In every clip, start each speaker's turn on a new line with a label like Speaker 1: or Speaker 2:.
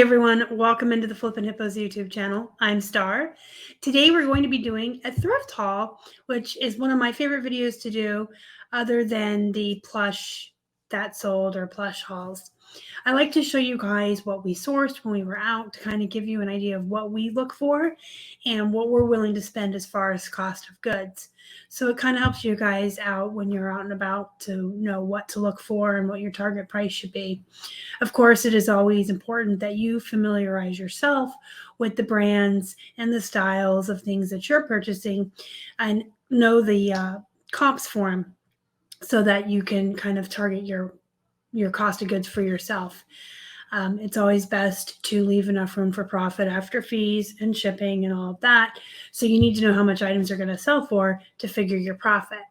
Speaker 1: Hey everyone, welcome into the Flippin' Hippos YouTube channel. I'm Star. Today we're going to be doing a thrift haul, which is one of my favorite videos to do other than the plush that sold or plush hauls. I like to show you guys what we sourced when we were out to kind of give you an idea of what we look for and what we're willing to spend as far as cost of goods. So it kind of helps you guys out when you're out and about to know what to look for and what your target price should be. Of course, it is always important that you familiarize yourself with the brands and the styles of things that you're purchasing and know the comps for them so that you can kind of target your cost of goods for yourself. It's always best to leave enough room for profit after fees and shipping and all of that. So you need to know how much items are going to sell for to figure your profit.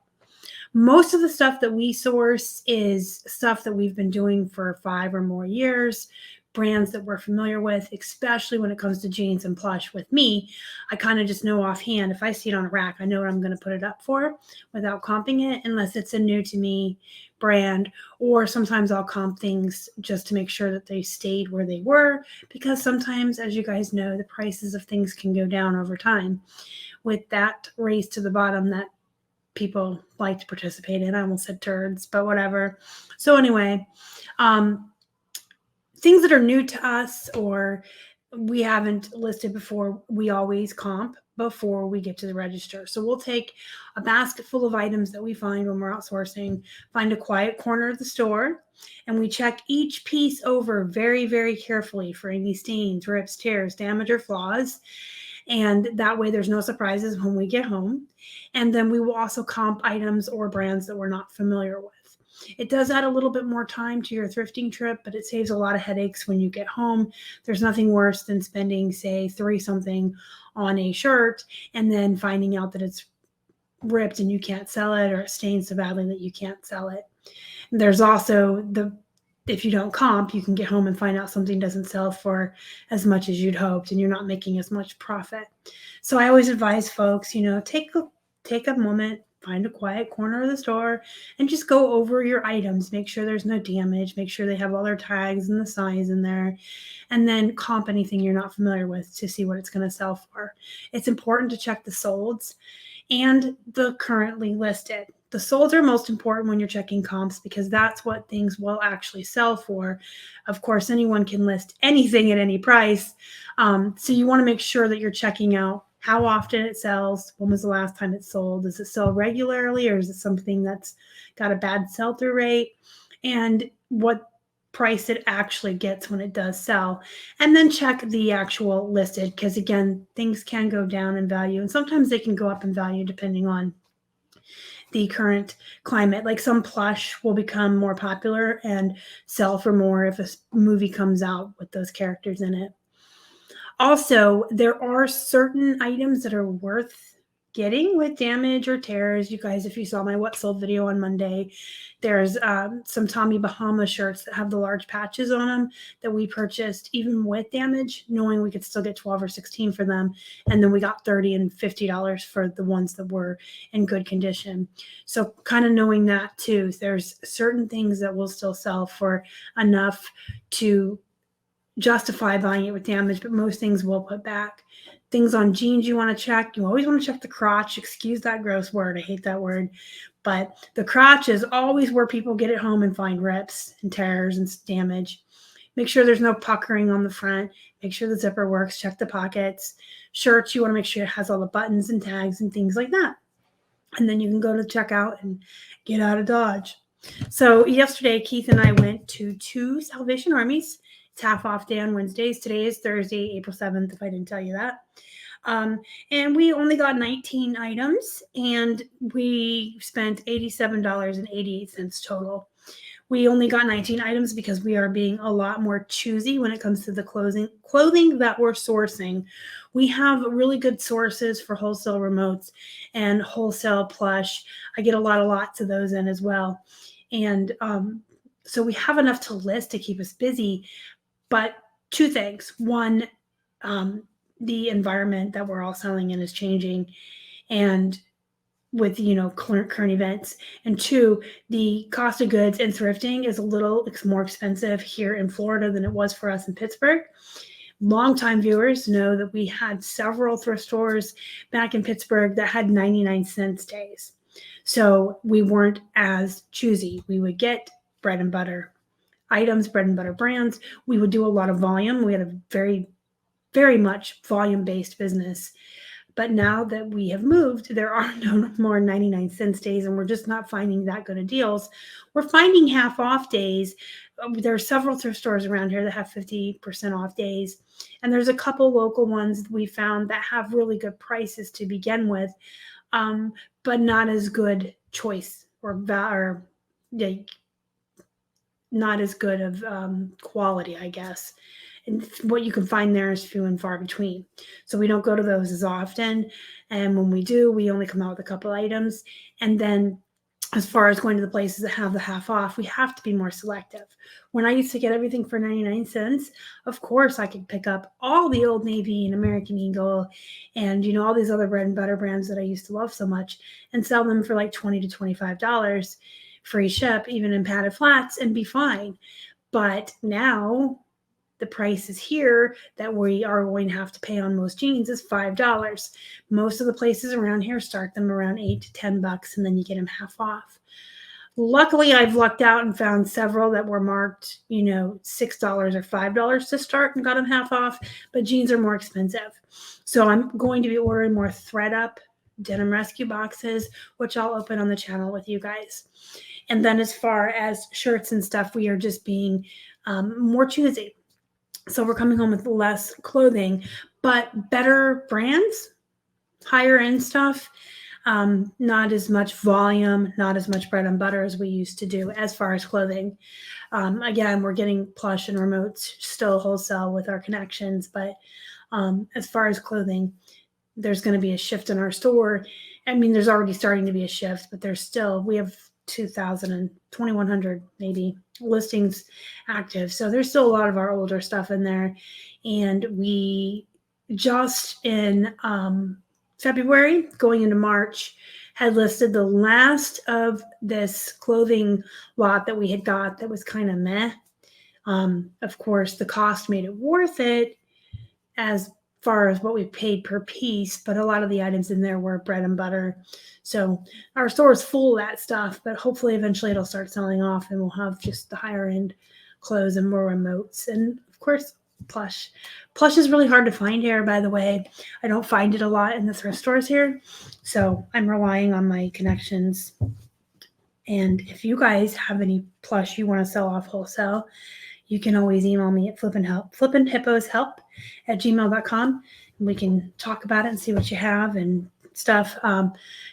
Speaker 1: Most of the stuff that we source is stuff that we've been doing for 5 or more years, brands that we're familiar with, especially when it comes to jeans and plush. With me, I kind of just know offhand, if I see it on a rack, I know what I'm going to put it up for without comping it, unless it's a new to me brand, or sometimes I'll comp things just to make sure that they stayed where they were, because sometimes, as you guys know, the prices of things can go down over time. With that race to the bottom that people like to participate in. I almost said turds, but whatever. So anyway, things that are new to us or we haven't listed before, we always comp before we get to the register. So we'll take a basket full of items that we find when we're outsourcing, find a quiet corner of the store, and we check each piece over very, very carefully for any stains, rips, tears, damage, or flaws. And that way there's no surprises when we get home. And then we will also comp items or brands that we're not familiar with. It does add a little bit more time to your thrifting trip, but it saves a lot of headaches when you get home. There's nothing worse than spending, say, $3 something on a shirt and then finding out that it's ripped and you can't sell it, or it stains so badly that you can't sell it. There's also if you don't comp, you can get home and find out something doesn't sell for as much as you'd hoped and you're not making as much profit. So I always advise folks, take a moment, find a quiet corner of the store and just go over your items. Make sure there's no damage. Make sure they have all their tags and the size in there. And then comp anything you're not familiar with to see what it's going to sell for. It's important to check the solds and the currently listed. The solds are most important when you're checking comps because that's what things will actually sell for. Of course, anyone can list anything at any price. So you want to make sure that you're checking out how often it sells, when was the last time it sold, does it sell regularly, or is it something that's got a bad sell-through rate, and what price it actually gets when it does sell. And then check the actual listed, because again, things can go down in value and sometimes they can go up in value depending on the current climate. Like some plush will become more popular and sell for more if a movie comes out with those characters in it. Also, there are certain items that are worth getting with damage or tears. You guys, if you saw my what sold video on Monday, there's some Tommy Bahama shirts that have the large patches on them that we purchased even with damage, knowing we could still get 12 or 16 for them. And then we got $30 and $50 for the ones that were in good condition. So kind of knowing that too, there's certain things that will still sell for enough to justify buying it with damage, but most things will put back. Things on jeans you want to check. You always want to check the crotch. Excuse that gross word. I hate that word. But the crotch is always where people get it home and find rips and tears and damage. Make sure there's no puckering on the front. Make sure the zipper works. Check the pockets. Shirts, you want to make sure it has all the buttons and tags and things like that. And then you can go to checkout and get out of Dodge. So yesterday, Keith and I went to 2 Salvation Armies. It's half off day on Wednesdays. Today is Thursday, April 7th, if I didn't tell you that. And we only got 19 items, and we spent $87.88 total. We only got 19 items because we are being a lot more choosy when it comes to the clothing that we're sourcing. We have really good sources for wholesale remotes and wholesale plush. I get a lot of lots of those in as well. And so we have enough to list to keep us busy. But 2 things. One, the environment that we're all selling in is changing. And with, current events. And two, the cost of goods and thrifting is a little more expensive here in Florida than it was for us in Pittsburgh. Longtime viewers know that we had several thrift stores back in Pittsburgh that had 99-cent days. So we weren't as choosy. We would get bread and butter items, bread and butter brands. We would do a lot of volume. We had a very, very much volume-based business. But now that we have moved, there are no more 99-cent days, and we're just not finding that good of deals. We're finding half off days. There are several thrift stores around here that have 50% off days. And there's a couple local ones we found that have really good prices to begin with, but not as good choice or not as good of quality, I guess. And what you can find there is few and far between. So we don't go to those as often. And when we do, we only come out with a couple items. And then as far as going to the places that have the half off, we have to be more selective. When I used to get everything for 99 cents, of course I could pick up all the Old Navy and American Eagle and, all these other bread and butter brands that I used to love so much and sell them for like $20 to $25, free ship, even in padded flats, and be fine. But now the price is here that we are going to have to pay on most jeans is $5. Most of the places around here start them around $8 to $10, and then you get them half off. Luckily, I've lucked out and found several that were marked, $6 or $5 to start and got them half off, but jeans are more expensive. So I'm going to be ordering more thread up denim rescue boxes, which I'll open on the channel with you guys. And then as far as shirts and stuff, we are just being more choosy. So we're coming home with less clothing, but better brands, higher end stuff, not as much volume, not as much bread and butter as we used to do as far as clothing. Again, we're getting Plush and remotes still wholesale with our connections, but as far as clothing, there's going to be a shift in our store. I mean, there's already starting to be a shift, but we have 2,000 and 2,100 maybe listings active. So there's still a lot of our older stuff in there. And we just in February going into March had listed the last of this clothing lot that we had got that was kind of meh. Of course, the cost made it worth it as far as what we paid per piece, but a lot of the items in there were bread and butter. So our store is full of that stuff, but hopefully eventually it'll start selling off and we'll have just the higher end clothes and more remotes. And of course, Plush. Plush is really hard to find here, by the way. I don't find it a lot in the thrift stores here. So I'm relying on my connections. And if you guys have any Plush you want to sell off wholesale, you can always email me at flippinhipposhelp@gmail.com, and we can talk about it and see what you have and stuff,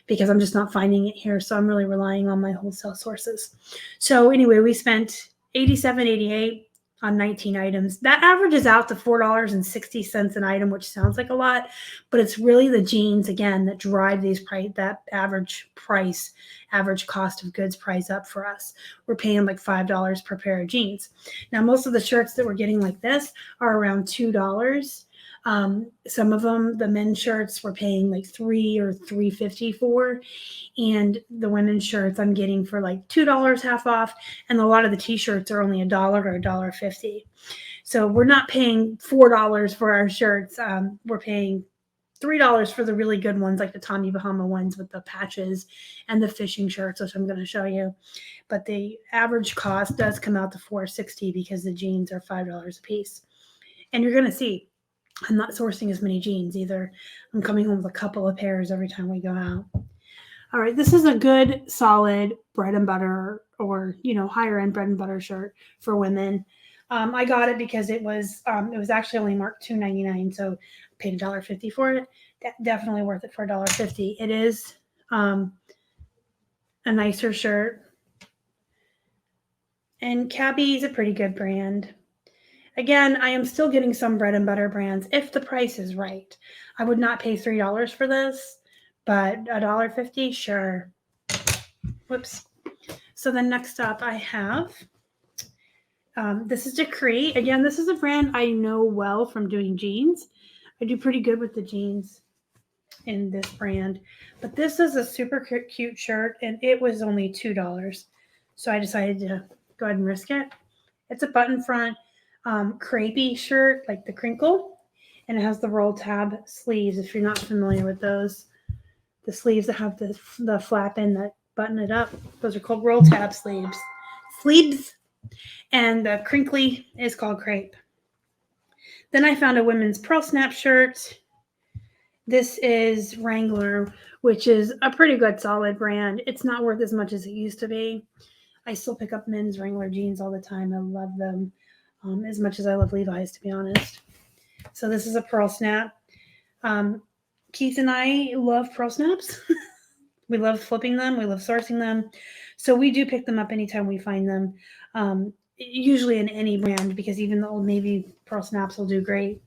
Speaker 1: because I'm just not finding it here. So I'm really relying on my wholesale sources. So anyway, we spent $87.88 on 19 items. That averages out to $4.60 an item, which sounds like a lot, but it's really the jeans, again, that drive that average cost of goods price up for us. We're paying like $5 per pair of jeans. Now, most of the shirts that we're getting like this are around $2. Some of them, the men's shirts, we're paying like $3 or $3.50 for, and the women's shirts I'm getting for like $2 half off, and a lot of the t-shirts are only $1 or $1.50. So we're not paying $4 for our shirts. We're paying $3 for the really good ones, like the Tommy Bahama ones with the patches and the fishing shirts, which I'm going to show you. But the average cost does come out to $4.60 because the jeans are $5 a piece. And you're going to see I'm not sourcing as many jeans either. I'm coming home with a couple of pairs every time we go out. All right, this is a good, solid bread and butter or, higher end bread and butter shirt for women. I got it because it was actually only marked $2.99, so I paid $1.50 for it. Definitely worth it for $1.50. It is a nicer shirt. And Cabby is a pretty good brand. Again, I am still getting some bread and butter brands if the price is right. I would not pay $3 for this, but $1.50, sure. Whoops. So then next up I have, this is Decree. Again, this is a brand I know well from doing jeans. I do pretty good with the jeans. in this brand. But this is a super cute shirt, and it was only $2. So I decided to go ahead and risk it. It's a button front crepey shirt, like the crinkle, and it has the roll tab sleeves. If you're not familiar with those, the sleeves that have the flap in that button it up, those are called roll tab sleeves. Sleeves, and the crinkly is called crepe. Then I found a women's pearl snap shirt. This is Wrangler, which is a pretty good solid brand. It's not worth as much as it used to be. I still pick up men's Wrangler jeans all the time. I love them as much as I love Levi's, to be honest. So this is a pearl snap. Keith and I love pearl snaps. We love flipping them. We love sourcing them. So we do pick them up anytime we find them, usually in any brand, because even the Old Navy pearl snaps will do great.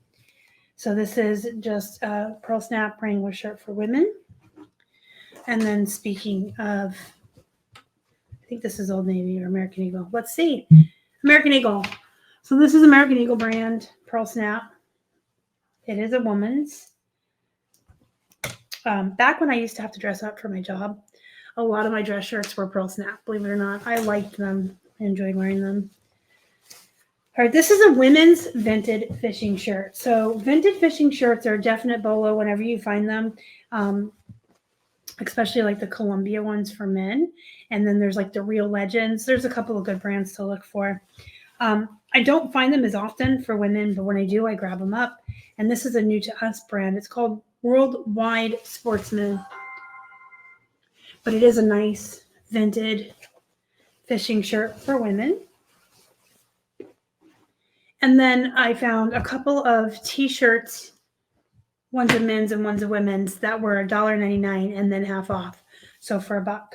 Speaker 1: So this is just a pearl snap Wrangler shirt for women. And then speaking of, I think this is Old Navy or American Eagle. Let's see. American Eagle. So this is American Eagle brand pearl snap. It is a woman's. Back when I used to have to dress up for my job, a lot of my dress shirts were pearl snap. Believe it or not, I liked them. I enjoyed wearing them. All right, this is a women's vented fishing shirt. So vented fishing shirts are a definite bolo whenever you find them, especially like the Columbia ones for men. And then there's like the Real Legends. There's a couple of good brands to look for. I don't find them as often for women, but when I do, I grab them up. And this is a new to us brand. It's called Worldwide Sportsman. But it is a nice vented fishing shirt for women. And then I found a couple of t-shirts, one's a men's and one's a women's, that were $1.99 and then half off. So for $1.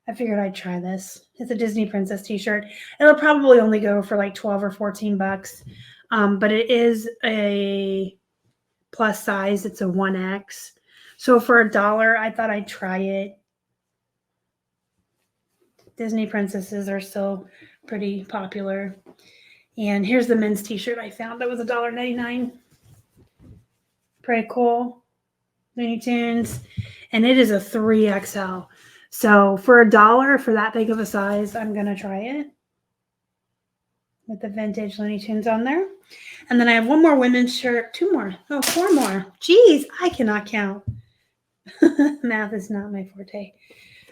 Speaker 1: I figured I'd try this. It's a Disney Princess t-shirt. It'll probably only go for like 12 or 14 bucks. But it is a plus size. It's a 1X. So for $1, I thought I'd try it. Disney princesses are still pretty popular. And here's the men's t-shirt I found. That was $1.99. Pretty cool. Looney Tunes. And it is a 3XL. So for $1 for that big of a size, I'm going to try it. With the vintage Looney Tunes on there. And then I have one more women's shirt. 2 more. Oh, 4 more. Geez, I cannot count. Math is not my forte.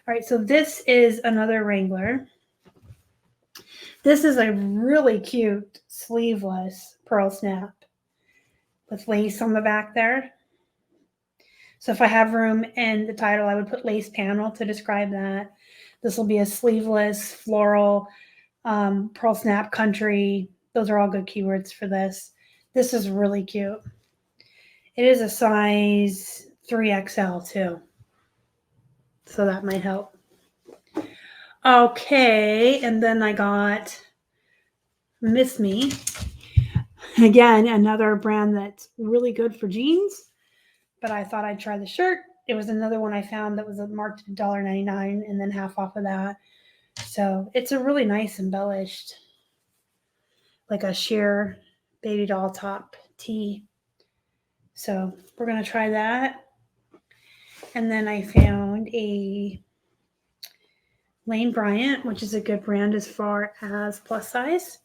Speaker 1: All right, so this is another Wrangler. This is a really cute sleeveless pearl snap with lace on the back there. So if I have room in the title, I would put lace panel to describe that. This will be a sleeveless floral pearl snap country. Those are all good keywords for this. This is really cute. It is a size 3XL too. So that might help. Okay, and then I got Miss Me. Again, another brand that's really good for jeans, but I thought I'd try the shirt. It was another one I found that was marked $1.99 and then half off of that. So it's a really nice embellished, like a sheer baby doll top tee. So we're going to try that. And then I found a Lane Bryant, which is a good brand as far as plus size.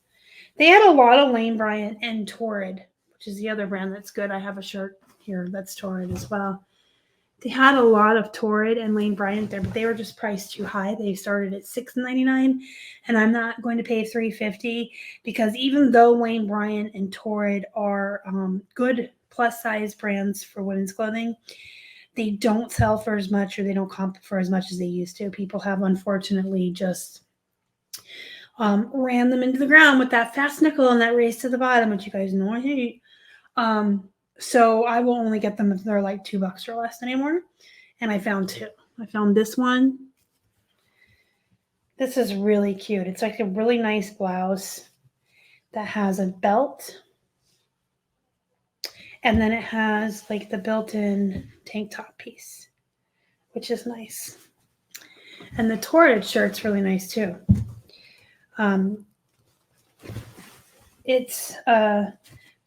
Speaker 1: They had a lot of Lane Bryant and Torrid, which is the other brand that's good. I have a shirt here that's Torrid as well. They had a lot of Torrid and Lane Bryant there, but they were just priced too high. They started at $6.99, and I'm not going to pay $3.50 because even though Lane Bryant and Torrid are good plus size brands for women's clothing, they don't sell for as much or they don't comp for as much as they used to. People have unfortunately just ran them into the ground with that fast nickel and that race to the bottom, which you guys know I hate. So I will only get them if they're like $2 or less anymore. And I found 2. I found this one. This is really cute. It's like a really nice blouse that has a belt. And then it has like the built-in tank top piece, which is nice. And the Torrid shirt's really nice too. It's a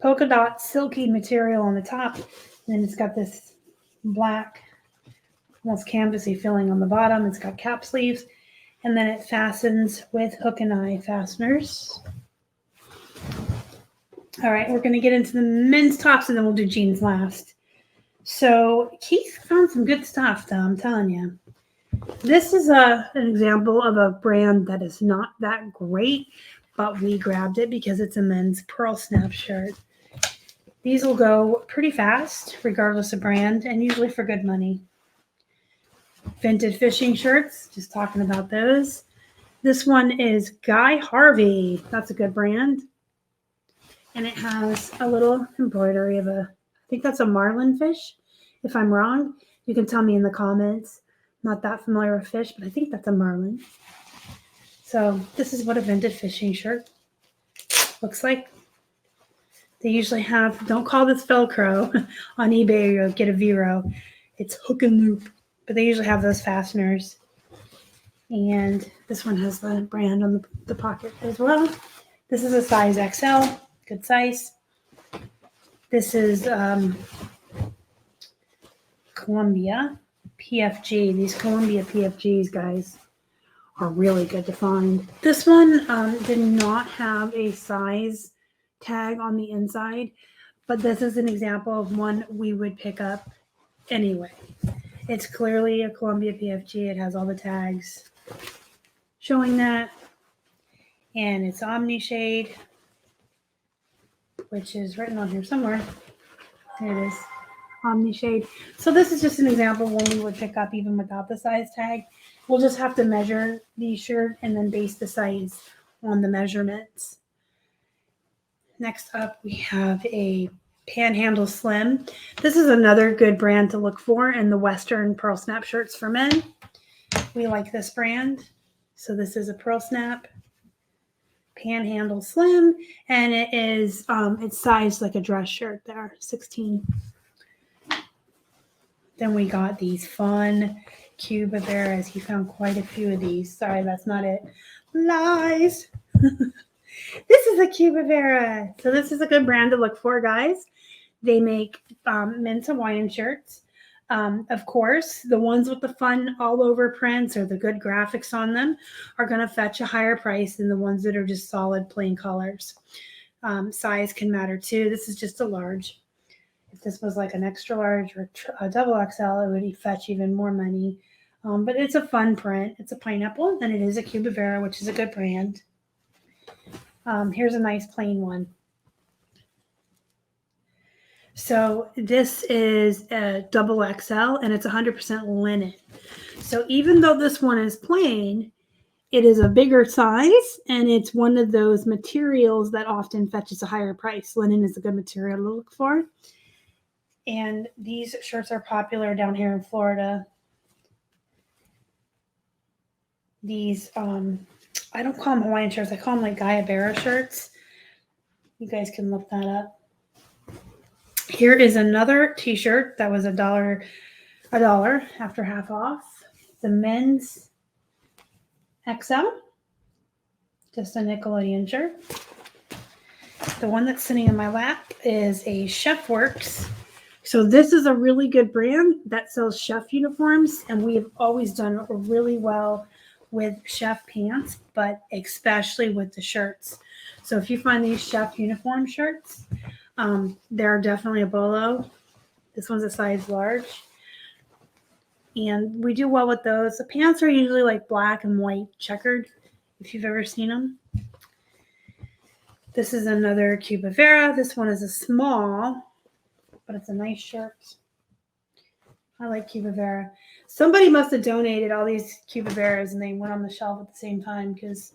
Speaker 1: polka dot silky material on the top. And then it's got this black, almost canvasy filling on the bottom. It's got cap sleeves, and then it fastens with hook and eye fasteners. All right, we're going to get into the men's tops, and then we'll do jeans last. So Keith found some good stuff, though, I'm telling you. This is an example of a brand that is not that great, but we grabbed it because it's a men's pearl snap shirt. These will go pretty fast, regardless of brand, and usually for good money. Vintage fishing shirts, just talking about those. This one is Guy Harvey. That's a good brand. And it has a little embroidery of I think that's a marlin fish. If I'm wrong, you can tell me in the comments. Not that familiar with fish, but I think that's a marlin. So this is what a vintage fishing shirt looks like. They usually have, don't call this Velcro on eBay or you'll get a Vero. It's hook and loop, but they usually have those fasteners. And this one has the brand on the pocket as well. This is a size XL, good size. This is Columbia PFG. These Columbia PFGs, guys, are really good to find. This one did not have a size tag on the inside, but this is an example of one we would pick up anyway. It's clearly a Columbia PFG. It has all the tags showing that, and it's Omni Shade, which is written on here somewhere. There it is, Omni Shade. So this is just an example of one we would pick up even without the size tag. We'll just have to measure the shirt and then base the size on the measurements. Next up, we have a Panhandle Slim. This is another good brand to look for in the Western pearl snap shirts for men. We like this brand. So this is a pearl snap Panhandle Slim, and it is it's sized like a dress shirt there, 16. Then we got these fun Cuba Veras. He found quite a few of these. Sorry, that's not it. Lies. This is a Cuba Vera. So this is a good brand to look for, guys. They make men's Hawaiian shirts. Of course, the ones with the fun all over prints or the good graphics on them are going to fetch a higher price than the ones that are just solid plain colors. Size can matter too. This is just a large. If this was like an extra large or a double XL, it would fetch even more money. But it's a fun print. It's a pineapple, and it is a Cuba Vera, which is a good brand. Here's a nice plain one. So this is a double XL, and it's 100% linen. So even though this one is plain, it is a bigger size, and it's one of those materials that often fetches a higher price. Linen is a good material to look for. And these shirts are popular down here in Florida. These, I don't call them Hawaiian shirts. I call them like Guyabera shirts. You guys can look that up. Here is another t-shirt that was $1 after half off. The men's XL, just a Nickelodeon shirt. The one that's sitting in my lap is a Chef Works. So this is a really good brand that sells chef uniforms, and we have always done really well with chef pants, but especially with the shirts. So if you find these chef uniform shirts, they're definitely a bolo. This one's a size large. And we do well with those. The pants are usually like black and white checkered, if you've ever seen them. This is another Cuba Vera. This one is a small, but it's a nice shirt. I like Cuba Vera. Somebody must have donated all these Cuba Veras and they went on the shelf at the same time, because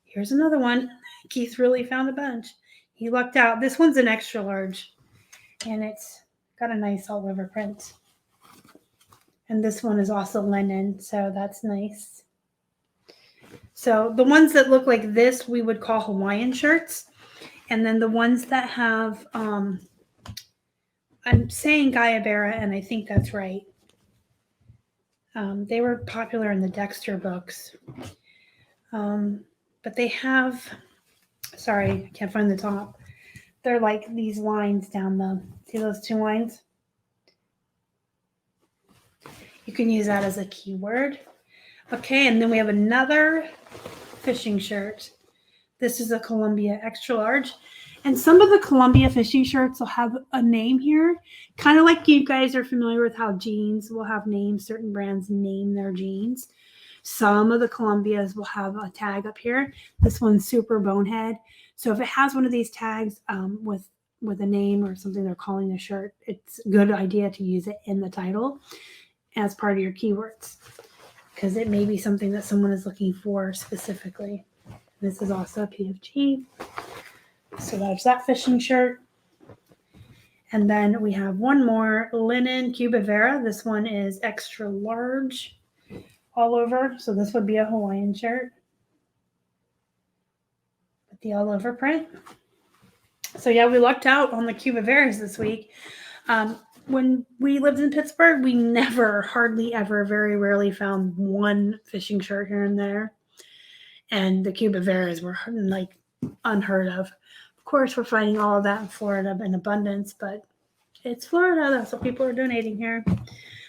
Speaker 1: here's another one. Keith really found a bunch. He lucked out. This one's an extra large, and it's got a nice all over print. And this one is also linen, so that's nice. So the ones that look like this, we would call Hawaiian shirts. And then the ones that have, I'm saying Guyabera, and I think that's right. They were popular in the Dexter books. But they have, sorry, I can't find the top. They're like these lines down the, see those two lines? You can use that as a keyword. Okay, and then we have another fishing shirt. This is a Columbia extra large. And some of the Columbia fishing shirts will have a name here. Kind of like you guys are familiar with how jeans will have names. Certain brands name their jeans. Some of the Columbias will have a tag up here. This one's super bonehead. So if it has one of these tags with a name or something they're calling the shirt, it's a good idea to use it in the title as part of your keywords, because it may be something that someone is looking for specifically. This is also a PFG. So that's that fishing shirt. And then we have one more linen Cuba Vera. This one is extra large all over. So this would be a Hawaiian shirt with the all over print. So yeah, we lucked out on the Cuba Veras this week. When we lived in Pittsburgh, we never, hardly ever, very rarely found one fishing shirt here and there. And the Cuba Veras were like unheard of. Of course, we're finding all of that in Florida in abundance, but it's Florida. That's what people are donating here.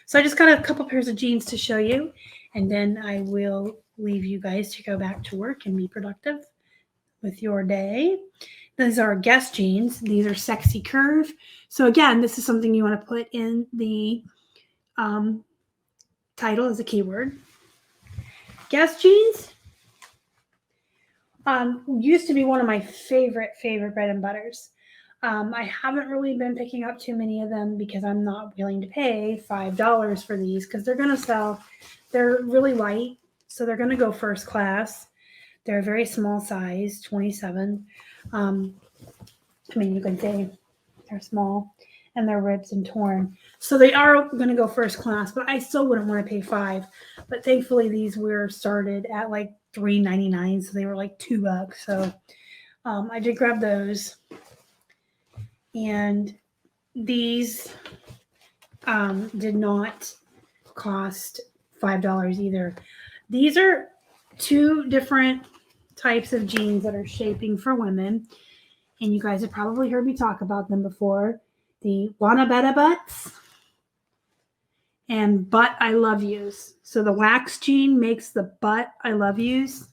Speaker 1: So I just got a couple pairs of jeans to show you, and then I will leave you guys to go back to work and be productive with your day. These are Guess jeans. These are sexy curve. So again, this is something you want to put in the title as a keyword. Guess jeans used to be one of my favorite bread and butters. I haven't really been picking up too many of them because I'm not willing to pay $5 for these, because they're going to sell. They're really light, so they're going to go first class. They're a very small size, 27. I mean, you can say they're small, and they're ripped and torn. So they are going to go first class, but I still wouldn't want to pay $5. But thankfully, these were started at like $3.99, so they were like $2. So I did grab those. And these did not cost $5 either. These are two different types of jeans that are shaping for women. And you guys have probably heard me talk about them before. The Wanna Betta Butts and Butt I Love Yous. So the wax jean makes the Butt I Love Yous,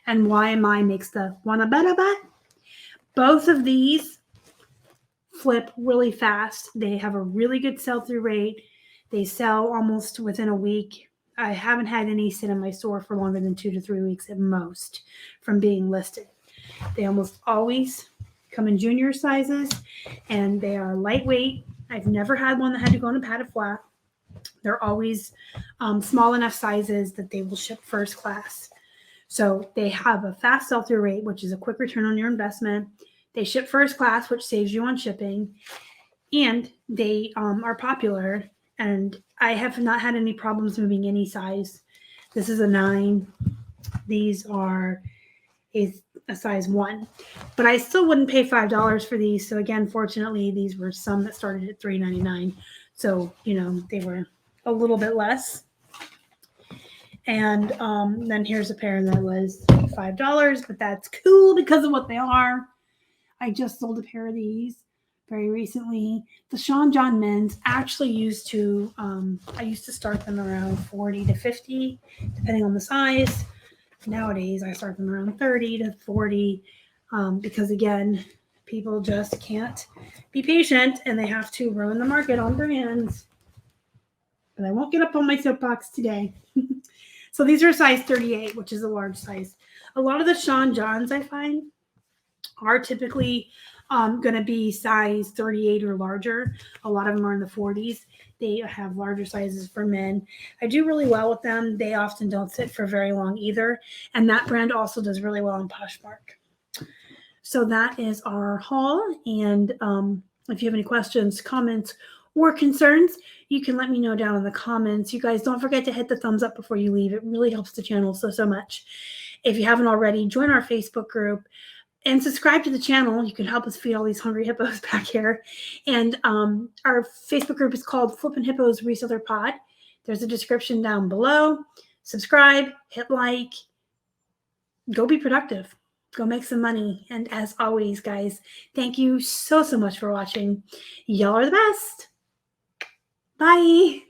Speaker 1: and YMI makes the Wanna Betta Butt. Both of these flip really fast. They have a really good sell-through rate. They sell almost within a week. I haven't had any sit in my store for longer than 2 to 3 weeks at most from being listed. They almost always come in junior sizes, and they are lightweight. I've never had one that had to go in a padded flat. They're always small enough sizes that they will ship first class. So they have a fast sell-through rate, which is a quick return on your investment. They ship first class, which saves you on shipping, and they are popular. And I have not had any problems moving any size. This is a 9. These are a size 1, but I still wouldn't pay $5 for these. So again, fortunately, these were some that started at $3.99. So, they were a little bit less. And then here's a pair that was $5, but that's cool because of what they are. I just sold a pair of these very recently. The Sean John men's actually used to, I used to start them around 40 to 50, depending on the size. Nowadays, I start them around 30 to 40 because, again, people just can't be patient, and they have to ruin the market on brands. But I won't get up on my soapbox today. So these are size 38, which is a large size. A lot of the Sean Johns I find are typically going to be size 38 or larger. A lot of them are in the 40s. They have larger sizes for men. I do really well with them. They often don't sit for very long either. And that brand also does really well in Poshmark. So that is our haul. And if you have any questions, comments, or concerns, you can let me know down in the comments. You guys don't forget to hit the thumbs up before you leave. It really helps the channel so much. If you haven't already, join our Facebook group and subscribe to the channel. You can help us feed all these hungry hippos back here. And our Facebook group is called Flippin' Hippos Reseller Pod. There's a description down below. Subscribe, hit like, go be productive. Go make some money. And as always, guys, thank you so much for watching. Y'all are the best. Bye.